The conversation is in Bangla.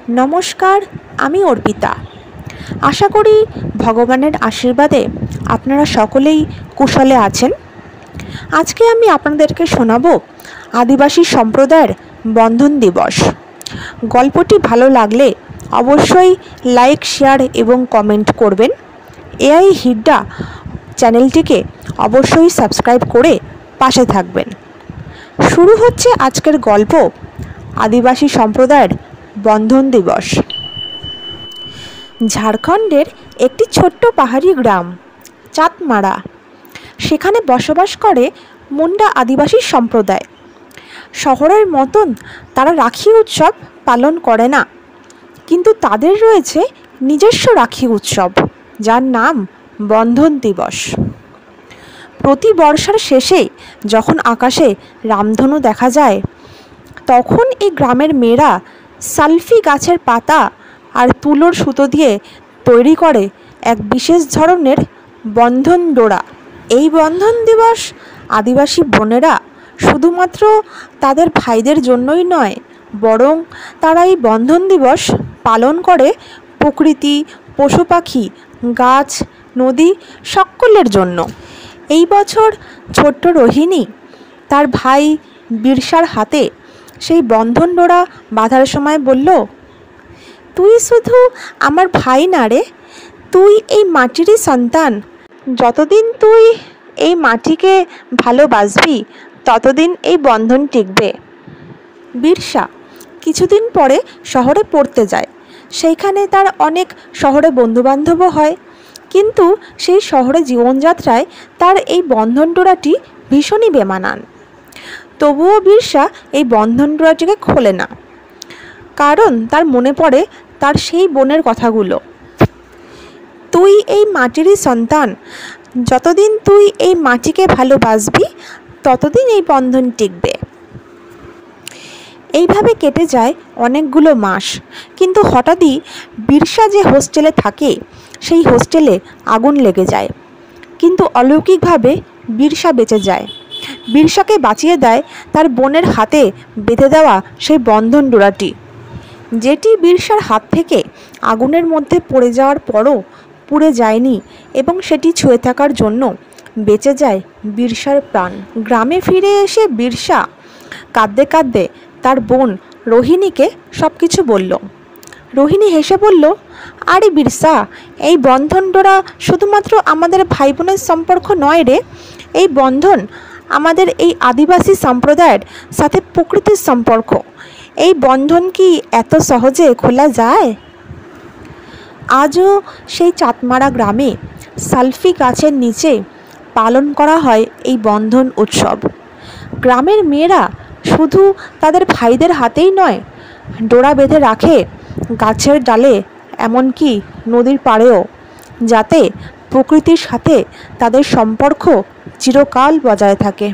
নমস্কার, আমি অর্পিতা। আশা করি ভগবানের আশীর্বাদে আপনারা সকলেই কুশলে আছেন। আজকে আমি আপনাদেরকে শোনাবো আদিবাসী সম্প্রদায়ের বন্ধন দিবস। গল্পটি ভালো লাগলে অবশ্যই লাইক, শেয়ার এবং কমেন্ট করবেন। এআই হিড্ডা চ্যানেলটিকে অবশ্যই সাবস্ক্রাইব করে পাশে থাকবেন। শুরু হচ্ছে আজকের গল্প, আদিবাসী সম্প্রদায়ের বন্ধন দিবস। ঝাড়খণ্ডের একটি ছোট্ট পাহাড়ি গ্রাম চাঁদমারা। সেখানে বসবাস করে মুন্ডা আদিবাসী সম্প্রদায়। শহরের মতন তারা রাখি উৎসব পালন করে না, কিন্তু তাদের রয়েছে নিজস্ব রাখি উৎসব, যার নাম বন্ধন দিবস। প্রতি বর্ষার শেষে যখন আকাশে রামধনু দেখা যায়, তখন এই গ্রামের মেয়েরা সালফি গাছের পাতা আর তুলোর সুতো দিয়ে তৈরি করে এক বিশেষ ধরনের বন্ধন ডোরা। এই বন্ধন দিবস আদিবাসী বোনেরা শুধুমাত্র তাদের ভাইদের জন্যই নয়, বরং তারা এই বন্ধন দিবস পালন করে প্রকৃতি, পশু পাখি, গাছ, নদী সকলের জন্য। এই বছর ছোট্ট রোহিণী তার ভাই বিরসার হাতে সেই বন্ধন ডোরা বাঁধার সময় বলল, তুই শুধু আমার ভাই না রে, তুই এই মাটিরই সন্তান। যতদিন তুই এই মাটিকে ভালোবাসবি, ততদিন এই বন্ধন টিকবে। বিরসা কিছুদিন পরে শহরে পড়তে যায়। সেইখানে তার অনেক শহরে বন্ধুবান্ধবও হয়, কিন্তু সেই শহরে জীবনযাত্রায় তার এই বন্ধন ডোরাটি ভীষণই বেমানান। তবুও বিরসা এই বন্ধন ডোরাটিকে খোলে না, কারণ তার মনে পড়ে তার সেই বোনের কথাগুলো। তুই এই মাটিরই সন্তান, যতদিন তুই এই মাটিকে ভালোবাসবি, ততদিন এই বন্ধন টিকবে। এইভাবে কেটে যায় অনেকগুলো মাস, কিন্তু হঠাৎই বিরসা যে হোস্টেলে থাকে, সেই হোস্টেলে আগুন লেগে যায়। কিন্তু অলৌকিকভাবে বিরসা বেঁচে যায়। বিরসাকে বাঁচিয়ে দেয় তার বোনের হাতে বেঁধে দেওয়া সেই বন্ধন ডোরাটি, যেটি বিরসার হাত থেকে আগুনের মধ্যে পড়ে যাওয়ার পরও পুড়ে যায়নি, এবং সেটি ছুঁয়ে থাকার জন্য বেঁচে যায় বিরসার প্রাণ। গ্রামে ফিরে এসে বিরসা কাঁদতে কাঁদতে তার বোন রোহিণীকে সব কিছু বলল। রোহিণী হেসে বলল, আরে বিরসা, এই বন্ধন ডোরা শুধুমাত্র আমাদের ভাই বোনের সম্পর্ক নয় রে, এই বন্ধন আমাদের এই আদিবাসী সম্প্রদায়ের সাথে প্রকৃতির সম্পর্ক। এই বন্ধন কি এত সহজে খোলা যায়? আজও সেই চাঁদমারা গ্রামে সালফি গাছের নিচে পালন করা হয় এই বন্ধন উৎসব। গ্রামের মেয়েরা শুধু তাদের ভাইদের হাতেই নয়, ডোরা বেঁধে রাখে গাছের ডালে, এমনকি নদীর পাড়েও, যাতে প্রকৃতির সাথে তাদের সম্পর্ক চিরকাল বজায় থাকে।